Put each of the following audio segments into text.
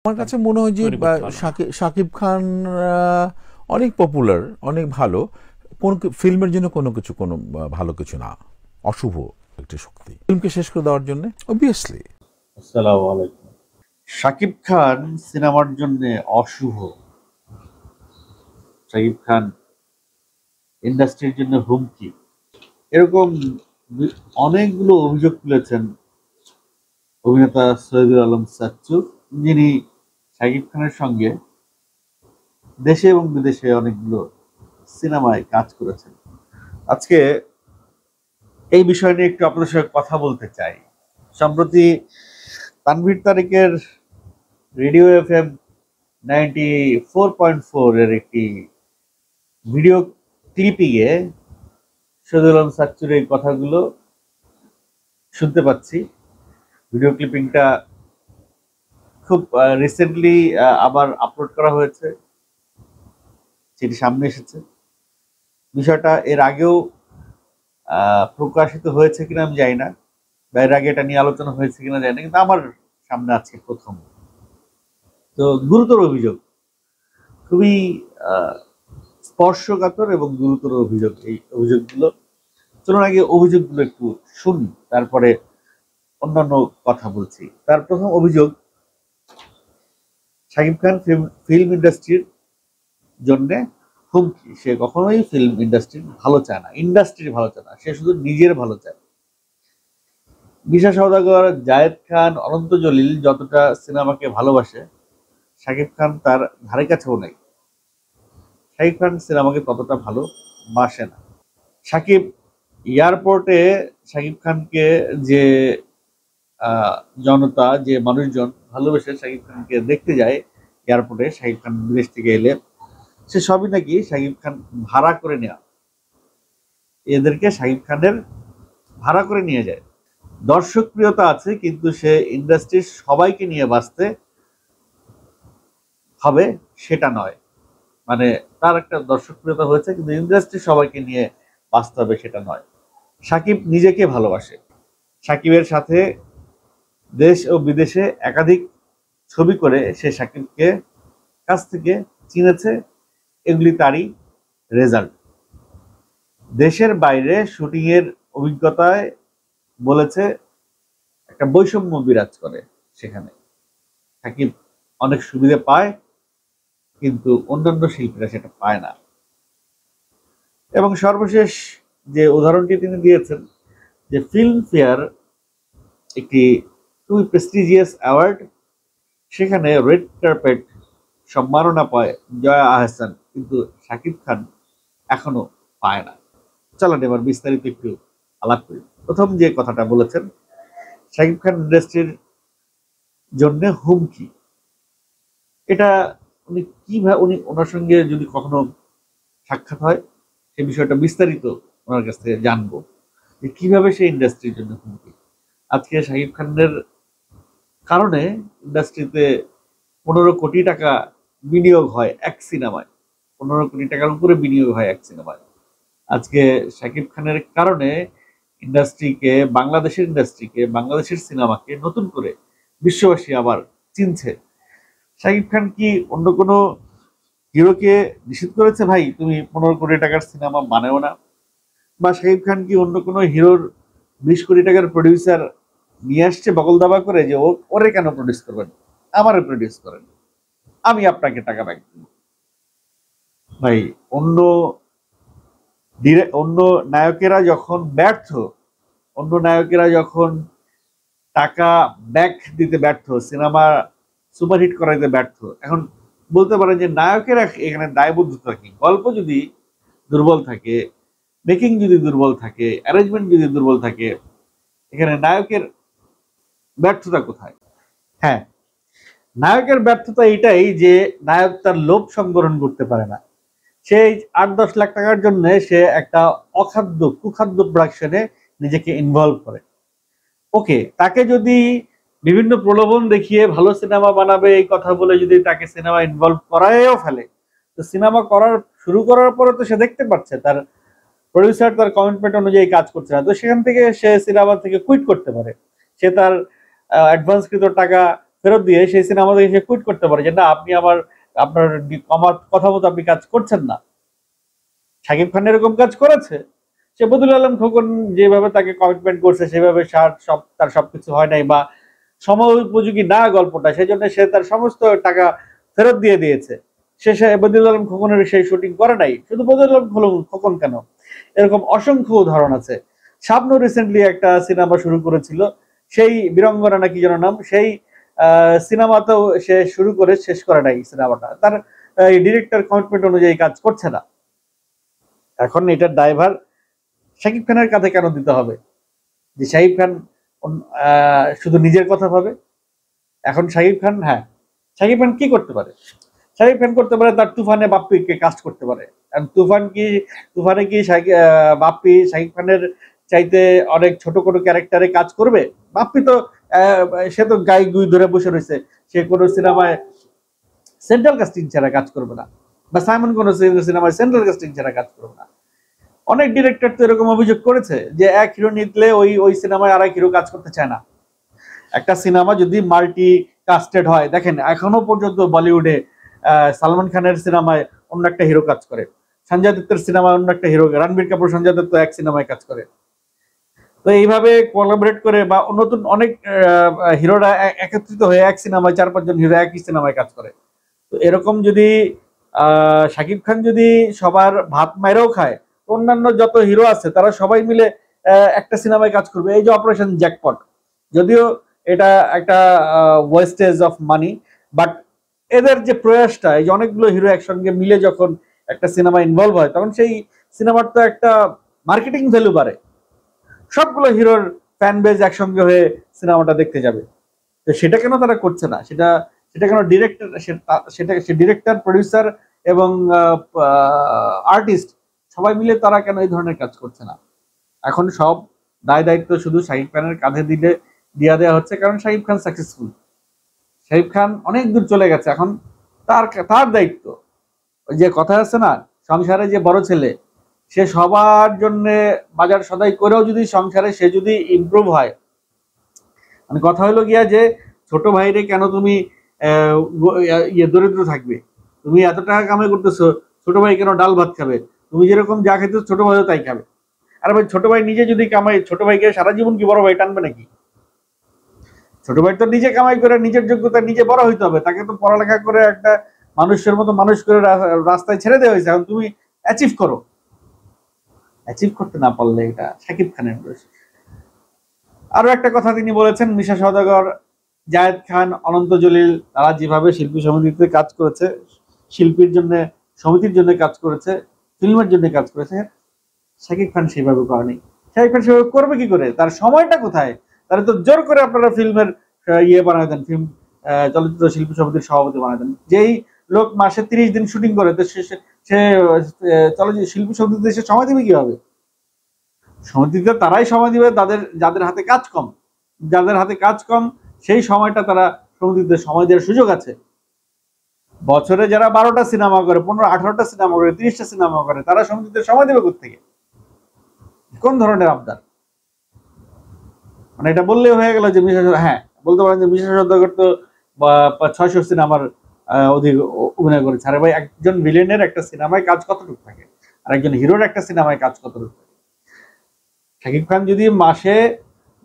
আমার কাছে মনে হয় যে শাকিব খান অনেক পপুলার, অনেক ভালো, কোন ফিল্মের জন্য কোনো ভালো কিছু না, অশুভ একটি শক্তি ফিল্মকে শেষ করে দেওয়ার জন্য অবভিয়াসলি। আসসালামু আলাইকুম। শাকিব খান সিনেমার জন্য অশুভ, শাকিব খান ইন্ডাস্ট্রির জন্য হুমকি, এরকম অনেকগুলো অভিযোগ তুলেছেন অভিনেতা শহীদুল আলম সাচ্চু, যিনি শাকিব খানের সঙ্গে দেশে এবং বিদেশে অনেকগুলো সিনেমায় কাজ করেছেন। আজকে এই বিষয় নিয়ে একটু আপনাদের সঙ্গে কথা বলতে চাই। সম্প্রতি তানভীর তারেকের রেডিও FM 94.4 এর একটি ভিডিও ক্লিপিংয়ে শহীদুল আলম সাচ্চুর এই কথাগুলো শুনতে পাচ্ছি। ভিডিও ক্লিপিংটা খুব রিসেন্টলি আবার আপলোড করা হয়েছে, সেটি সামনে এসেছে। বিষয়টা এর আগেও প্রকাশিত হয়েছে কিনা আমি জানি না, বা এর আগে এটা নিয়ে আলোচনা হয়েছে কিনা জানি না, কিন্তু আমার সামনে আজকে প্রথম। তো গুরুতর অভিযোগ, খুবই স্পর্শকাতর এবং গুরুতর অভিযোগ এই অভিযোগগুলো। চলুন আগে অভিযোগগুলো একটু শুনি, তারপরে অন্যান্য কথা বলছি। তার প্রথম অভিযোগ, শাকিব খান ফিল্ম ইন্ডাস্ট্রির জন্য হুমকি। সে কখনোই ফিল্ম ইন্ডাস্ট্রির ভালো চায় না, ইন্ডাস্ট্রির ভালো চায় না, সে শুধু নিজের ভালো চায়। বিশা সওদাগর, জায়েদ খান, অনন্ত জলিল যতটা সিনেমাকে ভালোবাসে, শাকিব খান তার ধারে কাছেও নেই। শাকিব খান সিনেমাকে ততটা ভালোবাসে না। শাকিব এয়ারপোর্টে শাকিব খানকে যে জনতা, যে মানুষজন ভালোবেসে শাকিব খানকে দেখতে যায় এয়ারপোর্টে, শাকিব খান বিদেশ থেকে এলে, সে সবই নাকি শাকিব খান ভাড়া করে নেওয়া। এদেরকে শাকিব খানের ভাড়া করে নিয়ে যায়। দর্শক প্রিয়তা আছে, কিন্তু সে ইন্ডাস্ট্রির সবাইকে নিয়ে বাঁচতে হবে সেটা নয়। মানে তার একটা দর্শক প্রিয়তা হয়েছে, কিন্তু ইন্ডাস্ট্রির সবাইকে নিয়ে বাঁচতে হবে সেটা নয়। শাকিব নিজেকে ভালোবাসে। শাকিবের সাথে দেশ ও বিদেশে একাধিক ছবি করে সে শাকিবকে কাছ থেকে চিনেছে, এগুলি তারই রেজাল্ট। দেশের বাইরে শুটিং এর অভিজ্ঞতায় বলেছে একটা বৈষম্য বিরাজ করে সেখানে। শাকিব অনেক সুবিধা পায়, কিন্তু অন্যান্য শিল্পীরা সেটা পায় না। এবং সর্বশেষ যে উদাহরণটি তিনি দিয়েছেন, যে ফিল্ম ফেয়ার একটি খুবই প্রেস্টিজিয়াস অ্যাওয়ার্ড, সেখানে রেড কার্পেট সম্মাননা পায় জয়া আহসান, কিন্তু শাকিব খান এখনো পায় না। চলেন এবার বিস্তারিত একটু আলাপ করি। প্রথম যে কথাটা বলেছেন, শাকিব খান ইন্ডাস্ট্রির জন্য হুমকি, এটা উনি কিভাবে, ওনার সঙ্গে যদি কখনো সাক্ষাৎ হয় সে বিষয়টা বিস্তারিত ওনার কাছ থেকে জানবো, যে কিভাবে সে ইন্ডাস্ট্রির জন্য হুমকি। আজকে শাকিব খানের কারণে ইন্ডাস্ট্রিতে 15 কোটি টাকা বিনিয়োগ হয় এক সিনেমায়, 15 কোটি টাকার উপরে বিনিয়োগ হয় এক সিনেমায়। আজকে শাকিব খানের কারণে ইন্ডাস্ট্রিকে, বাংলাদেশের সিনেমাকে নতুন করে বিশ্ববাসী আবার চিনছে। শাকিব খান কি অন্য কোনো হিরোকে নিষেধ করেছে, ভাই তুমি 15 কোটি টাকার সিনেমা বানাও না? বা শাকিব খান কি অন্য কোনো হিরোর 20 কোটি টাকার প্রডিউসার নিয়ে আসছে বগল দাবা করে, যে ওরে কেন প্রডিউস করবেন, আমারে প্রডিউস করেন, আমি আপনাকে টাকা ব্যাক দিব? ভাই অন্য নায়কেরা যখন ব্যর্থ, অন্য নায়কেরা যখন টাকা ব্যাক দিতে ব্যর্থ, সিনেমা সুপারহিট করাইতে ব্যর্থ, এখন বলতে পারেন যে নায়কেরা এখানে দায়বদ্ধতা কি? গল্প যদি দুর্বল থাকে, মেকিং যদি দুর্বল থাকে, অ্যারেঞ্জমেন্ট যদি দুর্বল থাকে, এখানে নায়কের ব্যর্থতা কোথায়? হ্যাঁ, নায়কের ব্যর্থতা এটাই যে নায়ক তার লোভ সংবরণ করতে পারে না। সেই 8-10 লাখ টাকার জন্য সে একটা কুখাদ্য প্রোডাকশনে নিজেকে ইনভলভ করে। ওকে, তাকে যদি বিভিন্ন প্রলোভন দেখিয়ে ভালো সিনেমা বানাবে এই কথা বলে যদি তাকে সিনেমা ইনভলভ করায়ও ফেলে, তো সিনেমা শুরু করার পরে তো সে দেখতে পাচ্ছে তার প্রডিউসার তার কমিটমেন্ট অনুযায়ী কাজ করছে না, তো সেখান থেকে সে সিনেমা থেকে কুইট করতে পারে। সে তার অ্যাডভান্সকৃত টাকা ফেরত দিয়ে সেই সিনেমা থেকে সে কুইট করতে পারে যে না, আপনি আপনার কথা মতো আপনি কাজ করছেন না। শাকিব খান এরকম কাজ করেছে, সে বদিউল আলম খোকন যেভাবে তাকে কমিটমেন্ট করছে সেভাবে তার সবকিছু হয় নাই, বা সময় উপযোগী না গল্পটা, সেই জন্য সে তার সমস্ত টাকা ফেরত দিয়ে দিয়েছে। সে বদিউল আলম খোকনের সেই শুটিং করে নাই। শুধু বদিউল আলম খোকন কেন, এরকম অসংখ্য উদাহরণ আছে। শাবনূর রিসেন্টলি একটা সিনেমা শুরু করেছিল, সেই বীরঙ্গনা নাকি যেন নাম, সেই সিনেমাতেও সে শুরু করে শেষ করে নাই সিনেমাটা, তার ডিরেক্টর কমিটমেন্ট অনুযায়ী কাজ করছে না। এখন এটার দায়ভার শাকিব খানের কাছে কেন দিতে হবে, যে শাকিব খান শুধু নিজের কথা ভাবে? এখন শাকিব খান, হ্যাঁ, শাকিব খান কি করতে পারে? শাকিব খান করতে পারে তার তুফানে বাপ্পিকে কাস্ট করতে পারে। তুফানে কি বাপ্পি শাকিব খানের চাইতে অনেক ছোট কোনো ক্যারেক্টারে কাজ করবে? বাপ্পি তো সে তো গাই গুই ধরে বসে রয়েছে, সে কোনো সিনেমায় সেন্ট্রাল কাস্টিং ছাড়া কাজ করবে না, বা সাইমন কোনো সিনেমায় সেন্ট্রাল কাস্টিং ছাড়া কাজ করবে না। অনেক ডিরেক্টর তো এরকম অভিযোগ করেছে যে এক হিরো নিতলে ওই সিনেমায় আর এক হিরো কাজ করতে চায় না। একটা সিনেমা যদি মাল্টি কাস্টেড হয়, দেখেন এখনো পর্যন্ত বলিউডে সালমান খানের সিনেমায় অন্য একটা হিরো কাজ করে, সঞ্জয় দত্তের সিনেমায় অন্য একটা হিরো, রণবীর কাপুর সঞ্জয় দত্ত এক সিনেমায় কাজ করে। তো এইভাবে কোলাবরেট করে বা নতুন অনেক হিরোরা একত্রিত হয়ে এক সিনেমায় 4-5 জন হিরো একই সিনেমায় কাজ করে। তো এরকম যদি শাকিব খান যদি সবার ভাত মাইরেও খায়, অন্যান্য যত হিরো আছে তারা সবাই মিলে একটা সিনেমায় কাজ করবে। এই যে অপারেশন জ্যাকপট, যদিও এটা একটা ওয়েস্টেজ অফ মানি, বাট এদের যে প্রয়াসটা, এই যে অনেকগুলো হিরো একসঙ্গে মিলে যখন একটা সিনেমা ইনভলভ হয়, তখন সেই সিনেমার তো একটা মার্কেটিং ভ্যালু বাড়ে। সবগুলো হিরোর ফ্যান বেজ একসঙ্গে হয়ে সিনেমাটা দেখতে যাবে। তো সেটা কেন তারা করছে না? সেটা কেন ডিরেক্টর, সে ডিরেক্টর, প্রডিউসার এবং আর্টিস্ট সবাই মিলে তারা কেন এই ধরনের কাজ করছে না? এখন সব দায় দায়িত্ব শুধু শাকিব খানের কাঁধে দিয়া দেওয়া হচ্ছে, কারণ শাকিব খান সাকসেসফুল, শাকিব খান অনেক দূর চলে গেছে, এখন তার দায়িত্ব। ওই যে কথা আছে না, সংসারে যে বড় ছেলে, সে সবার জন্য বাজার সদাই করেও যদি সংসারে সে যদি ইমপ্রুভ হয়, মানে কথা হলো গিয়া যে ছোট ভাইরে কেন তুমি দরিদ্র থাকবে? তুমি এত টাকা কামাই করতেছো, ছোট ভাই কেন ডাল ভাত খাবে? তুমি যেরকম যা খেতেছো ছোট ভাইও তাই খাবে। আর ভাই ছোট ভাই নিজে যদি কামাই, ছোট ভাইকে সারা জীবন কি বড় ভাই টানবে নাকি? ছোট ভাই তো নিজে কামাই করে নিজের যোগ্যতা নিজে বড় হইতে হবে, তাকে তো পড়ালেখা করে একটা মানুষের মতো মানুষ করে রাস্তায় ছেড়ে দেওয়া হয়েছে। এখন তুমি অ্যাচিভ করো, অ্যাচিভ করতে না পারলে এটা শাকিব খানের দোষ। আরো একটা কথা তিনি বলেছেন, মিশা সওদাগর, জায়েদ খান, অনন্ত জলিল, তারা যেভাবে শিল্পী সমিতিতে কাজ করেছে, শিল্পীর জন্য, সমিতির জন্য কাজ করেছে, ফিল্মের জন্য কাজ করেছে, শাকিব খান সেভাবে করেনি। শাকিব খান সেভাবে করবে কি করে? তার সময়টা কোথায়? তারা তো জোর করে আপনারা ফিল্মের ইয়ে বানায় দেন, চলচ্চিত্র শিল্পী সমিতির সভাপতি বানায় দেন। যেই লোক মাসে 30 দিন শুটিং করে, তো সে চলচ্চিত্র শিল্পী সমিতিতে সে সময় দেবে কিভাবে? সমিতিতে তারাই সময় দিবে যাদের হাতে কাজ কম, যাদের হাতে কাজ কম সেই সময়টা তারা সমিতিতে সময় দেওয়ার সুযোগ আছে। বছরে যারা 12টা সিনেমা করে, 15-18টা সিনেমা করে, 30টা সিনেমা করে, তারা সমিতিতে সময় দেবে কোত্থেকে? কোন ধরনের আবদার? মানে এটা বললেই হয়ে গেল যে হ্যাঁ, বলতে পারেন যে মিশা সওদাগর তো 600 সিনেমার অধিক অভিনয় করেছে। আরে ভাই, একজন ভিলেনের একটা সিনেমায় কাজ কতটুকু থাকে, আর একজন হিরোর একটা সিনেমায় কাজ কতটুকু থাকে? শাকিব খান যদি মাসে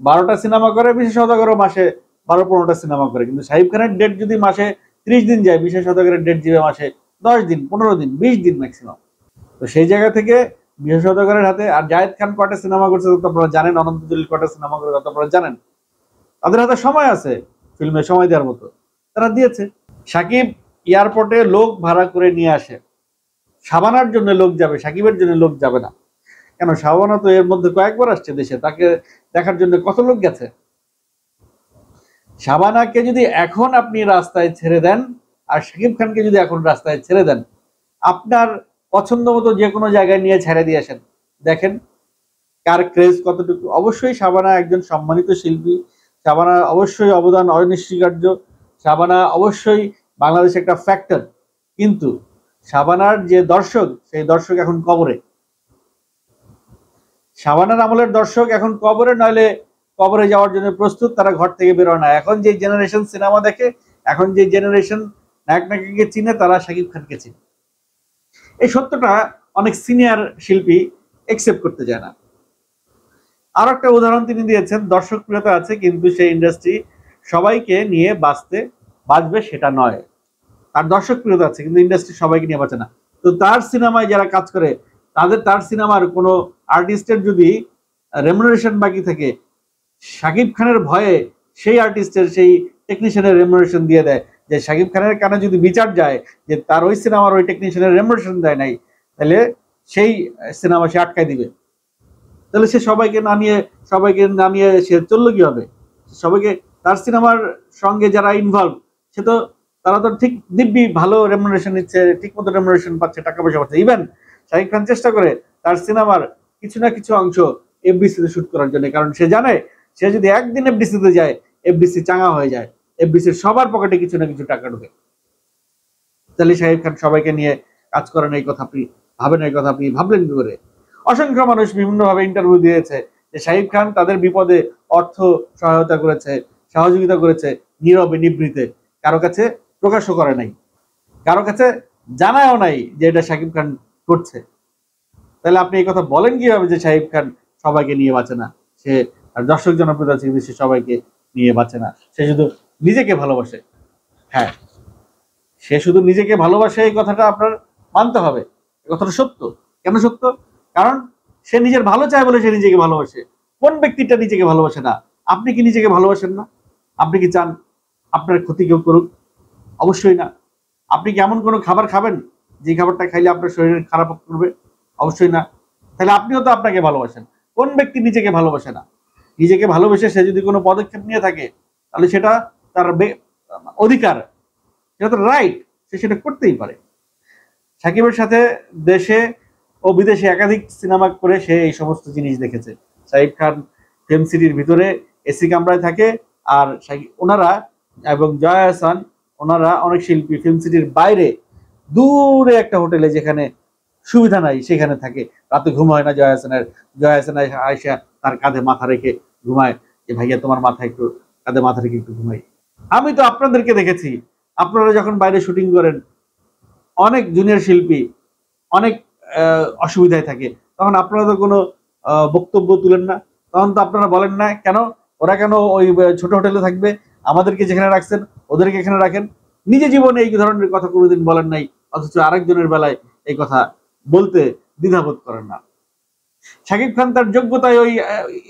12টা সিনেমা করে, মিশা সওদাগরও মাসে 12-15টা সিনেমা করে, কিন্তু শাকিব খানের ডেট যদি মাসে 30 দিন যায়, মিশা সওদাগরের ডেট যাবে মাসে 10 দিন, 15 দিন, 20 দিন ম্যাক্সিমাম। তো সেই জায়গা থেকে মিশা সওদাগরের হাতে, আর জায়েদ খান কয়টা সিনেমা করছে তত আপনারা জানেন, অনন্ত জলিল কয়টা সিনেমা করে তত আপনারা জানেন। তাদের হাতে সময় আছে ফিল্মে সময় দেওয়ার মতো, তারা দিয়েছে। শাকিব এয়ারপোর্টে লোক ভাড়া করে নিয়ে আসে, শাবানার জন্য লোক যাবে, শাকিবের জন্য লোক যাবে না কেন? শাবানা তো এর মধ্যে কয়েকবার আসছে দেশে, তাকে দেখার জন্য কত লোক গেছে। শাবানাকে যদি এখন আপনি রাস্তায় ছেড়ে দেন, আর শাকিব খানকে যদি এখন রাস্তায় ছেড়ে দেন, আপনার পছন্দ মতো যে কোনো জায়গায় নিয়ে ছেড়ে দিয়ে আসেন, দেখেন কার ক্রেজ কতটুকু। অবশ্যই শাবানা একজন সম্মানিত শিল্পী, শাবানা অবশ্যই অবদান অনস্বীকার্য, শাবানা অবশ্যই বাংলাদেশে একটা ফ্যাক্টর, কিন্তু শাবানার যে দর্শক, সেই দর্শক এখন কবরে। শাবানার আমলের দর্শক এখন কবরে, নইলে কবরে যাওয়ার জন্য প্রস্তুত, তারা ঘর থেকে বেরোয় না। এখন যে জেনারেশন সিনেমা দেখে, এখন যে জেনারেশন নায়ক নায়িকাকে চিনে, তারা শাকিব খানকে চিনে। এই সত্যটা অনেক সিনিয়র শিল্পী একসেপ্ট করতে যায় না। আর একটা উদাহরণ তিনি দিয়েছেন, দর্শকপ্রিয়তা আছে কিন্তু সেই ইন্ডাস্ট্রি সবাইকে নিয়ে বাঁচবে সেটা নয়। তার দর্শকপ্রিয়তা আছে কিন্তু ইন্ডাস্ট্রি সবাইকে নিয়ে বাঁচে না। তো তার সিনেমায় যারা কাজ করে তার সিনেমার কোনো আর্টিস্টের যদি রেমুনারেশন বাকি থাকে, শাকিব খানের ভয়ে সেই আর্টিস্টের সেই টেকনিশিয়ানের রেমুনারেশন দিয়ে দেয়, যে শাকিব খানের কানে যদি বিচার যায় যে তার ওই সিনেমার ওই টেকনিশিয়ানের রেমুনারেশন দেয় নাই, তাহলে সেই সিনেমা সে আটকায় দিবে। তাহলে সে সবাইকে না নিয়ে সে চললো কিভাবে? সবাইকে, তার সিনেমার সঙ্গে যারা ইনভলভ তারা তো ঠিক দিব্যি ভালো রেমুনারেশন নিচ্ছে, ঠিক মতো রেমুনারেশন পাচ্ছে, টাকা পয়সা পাচ্ছে। ইভেন শাকিব খান চেষ্টা করে তার সিনেমার কিছু না কিছু অংশ এফডিসিতে শুট করার জন্য, কারণ সে জানে সে যদি একদিন এফডিসিতে যায়, এফডিসি চাঙা হয়ে যায়, এফডিসির সবার পকেটে কিছু না কিছু টাকা ঢুকে। তাহলে শাকিব খান সবাইকে নিয়ে কাজ করেন, এই কথা আপনি ভাবেন, এই কথা আপনি ভাবলেন কি করে? অসংখ্য মানুষ বিভিন্নভাবে ইন্টারভিউ দিয়েছে যে শাকিব খান তাদের বিপদে অর্থ সহায়তা করেছে, সহযোগিতা করেছে নীরবে নিভৃতে, কারো কাছে প্রকাশও করে নাই, কারো কাছে জানায়ও নাই যে এটা শাকিব খান করছে। তাহলে আপনি এই কথা বলেন কিভাবে যে শাকিব খান সবাইকে নিয়ে বাঁচে না? সে দর্শক জনপ্রিয়তা আছে কিন্তু সে সবাইকে নিয়ে বাঁচে না, সে শুধু নিজেকে ভালোবাসে। হ্যাঁ, সে শুধু নিজেকে ভালোবাসে, এই কথাটা আপনার মানতে হবে। এই কথাটা সত্য। কেন সত্য? কারণ সে নিজের ভালো চায় বলে সে নিজেকে ভালোবাসে। কোন ব্যক্তিটা নিজেকে ভালোবাসে না? আপনি কি নিজেকে ভালোবাসেন না? আপনি কি চান আপনার ক্ষতি কেউ করুক? অবশ্যই না। আপনি কি এমন কোনো খাবার খাবেন যে খাবারটা খাইলে আপনার শরীর খারাপ করবে? অবশ্যই না। তাহলে আপনিও তো আপনাকে ভালোবাসেন। কোন ব্যক্তি নিজেকে ভালোবাসে না? নিজেকে ভালোবেসে সে যদি কোনো পদক্ষেপ নিয়ে থাকে, তাহলে সেটা তার অধিকার, সেটা তো রাইট, সে সেটা করতেই পারে। সাকিবের সাথে দেশে ও বিদেশে একাধিক সিনেমা করে সে এই সমস্ত জিনিস দেখেছে। সাকিব খান ফিল্ম সিটির ভিতরে এসি কামরায় থাকে, আর ওনারা এবং জয়া আহসান, ওনারা অনেক শিল্পী ফিল্ম সিটির বাইরে দূরে একটা হোটেলে, যেখানে সুবিধা নাই, সেখানে থাকে। রাতে ঘুম হয় না জয়া আহসান আয়সা তার কাঁধে মাথা রেখে ঘুমায়, যে ভাইয়া তোমার কাঁধে মাথা রেখে একটু ঘুমাই। আমি তো আপনাদেরকে দেখেছি, আপনারা যখন বাইরে শুটিং করেন, অনেক জুনিয়র শিল্পী অনেক অসুবিধায় থাকে, তখন আপনারা তো কোনো বক্তব্য তুলেন না। তখন তো আপনারা বলেন না কেন ওরা কেন ওই ছোট হোটেলে থাকবে, আমাদেরকে যেখানে রাখছেন ওদেরকে এখানে রাখেন। নিজে জীবনে এই ধরনের কথা কোনোদিন বলেন নাই, অথচ আরেকজনের বেলায় এই কথা বলতে দ্বিধাবোধ করেন না। শাকিব খান তার যোগ্যতায় ওই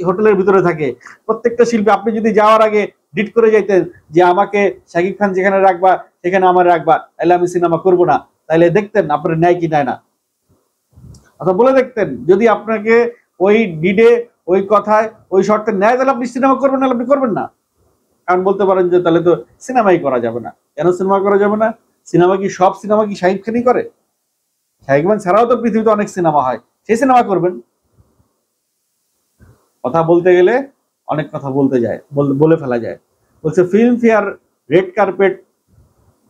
হোটেলের ভিতরে থাকে। প্রত্যেকটা শিল্পী, আপনি যদি যাওয়ার আগে ডিট করে যাইতেন যে আমাকে শাকিব খান যেখানে রাখবা সেখানে আমার রাখবা, তাহলে আমি সিনেমা করব না, তাহলে দেখতেন আপনার ন্যায় কি নেয় না, অথবা বলে দেখতেন যদি আপনাকে ওই ডিডে ওই কথায় ওই শর্তে নেয়, তাহলে আপনি সিনেমা করবেন না, আপনি করবেন না। কারণ বলতে পারেন যে তাহলে তো সিনেমাই করা যাবে না। কেন সিনেমা করা যাবে না? সব সিনেমা কি শাকিব খানই করে? শাকিব খান ছাড়াও তো পৃথিবীতে অনেক সিনেমা হয়, সেই সিনেমা করবেন। কথা বলতে গেলে অনেক কথা বলে ফেলা যায়। বলছে Filmfare red carpet,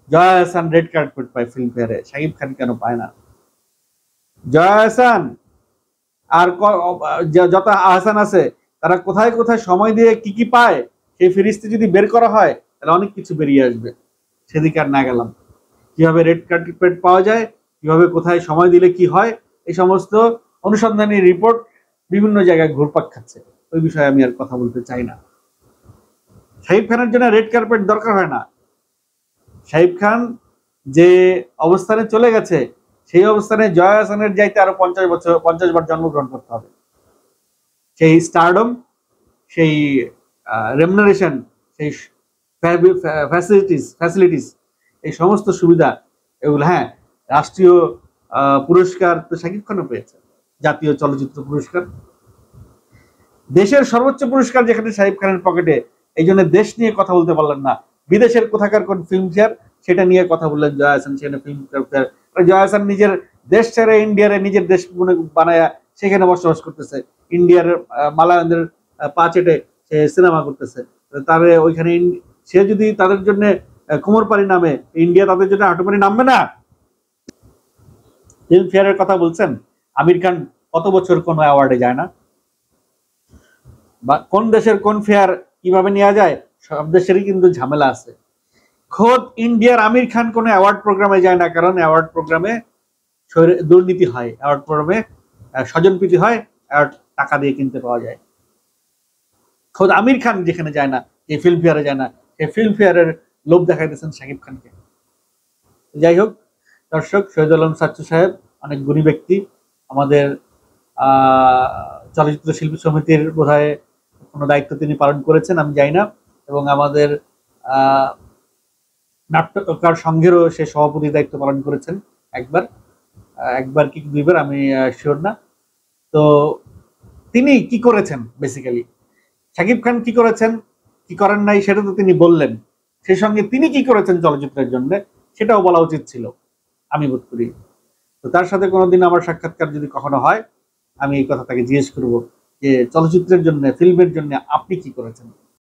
Joya Ahsan red carpet পায় ফিল্ম ফেয়ারে, শাকিব খান কেন পায় না? জয়া আহসান আর যত আহসান আছে, তারা কোথায় কোথায় সময় দিয়ে কি কি পায়, সেই ফিরিস্তি যদি বের করা হয় তাহলে অনেক কিছু বেরিয়ে আসবে। সেদিকে আর না গেলাম। কিভাবে রেড কার্পেট পাওয়া যায়, কিভাবে কোথায় সময় দিলে কি হয়, এই সমস্ত অনুসন্ধানী রিপোর্ট বিভিন্ন জায়গায় ঘুরপাক খাচ্ছে, ওই বিষয়ে আমি আর কথা বলতে চাই না। শাকিব খানের জন্য রেড কার্পেট দরকার হয় না। শাকিব খান যে অবস্থানে চলে গেছে, সেই অবস্থানে জয়া আহসানের যাইতে আরো 50 বার জন্মগ্রহণ করতে হবে। সেই স্টারডম, সেই রেমুনারেশন, সেই ফ্যাসিলিটিস, এই সমস্ত সুবিধা, এগুলো, হ্যাঁ, রাষ্ট্রীয় পুরস্কার তো শাকিব খানও পেয়েছে, জাতীয় চলচ্চিত্র পুরস্কার, দেশের সর্বোচ্চ পুরস্কার যেখানে শাকিব খানের পকেটে। এই জন্য দেশ নিয়ে কথা বলতে পারলেন না। বিদেশের কোথাকার কোন ফিল্ম ফেয়ার, সেটা নিয়ে কথা বললেন জয়া আহসান, সেখানে ফিল্ম ফেয়ার। জয়া আহসান নিজের দেশ ছেড়ে ইন্ডিয়ারে নিজের দেশ বানায়া সেখানে বসবাস করতেছে, ইন্ডিয়ার মালায়ানদের পা চেটে সে সিনেমা করতেছে। তারে ওইখানে সে যদি তাদের জন্য কোমর পানি নামে, ইন্ডিয়া তাদের জন্য হাঁটু পানি নামবে না? ফিল্ম ফেয়ারের কথা বলছেন, আমির খান কত বছর কোনো অ্যাওয়ার্ডে যায় না? বা কোন দেশের কোন ফেয়ার কিভাবে নেওয়া যায়, সব দেশেরই কিন্তু ঝামেলা আছে। খোদ ইন্ডিয়ার আমির খান কোনো অ্যাওয়ার্ড প্রোগ্রামে যায় না, কারণ অ্যাওয়ার্ড প্রোগ্রামে দুর্নীতি হয়, অ্যাওয়ার্ড প্রোগ্রামে স্বজনপ্রীতি হয়, অ্যাওয়ার্ড টাকা দিয়ে কিনতে পাওয়া যায়। খোদ আমির খান যেখানে যায় না, এই ফিল্ম ফেয়ারে যায় না, সেই ফিল্ম ফেয়ারের লোভ দেখাইতেছেন শাকিব খানকে। যাই হোক দর্শক, শহীদুল আলম সাচ্চু সাহেব অনেক গুণী ব্যক্তি, আমাদের চলচ্চিত্র শিল্পী সমিতির বোধহয় কোনো দায়িত্ব তিনি পালন করেছেন আমি জানি না, এবং আমাদের নাট্যকার সংঘেরও সে সভাপতির দায়িত্ব পালন করেছেন একবার কি দুইবার আমি শিওর না। তো তিনি কি করেছেন, বেসিক্যালি শাকিব খান কি করেছেন কি করেন নাই সেটা তো তিনি বললেন, সেই সঙ্গে তিনি কি করেছেন চলচ্চিত্রের জন্য সেটাও বলা উচিত ছিল আমি বোধ করি। তো তার সাথে কোনোদিন আমার সাক্ষাৎকার যদি কখনো হয়, আমি এই কথা তাকে জিজ্ঞেস করবো যে চলচ্চিত্রের জন্য, ফিল্মের জন্য আপনি কি করেছেন।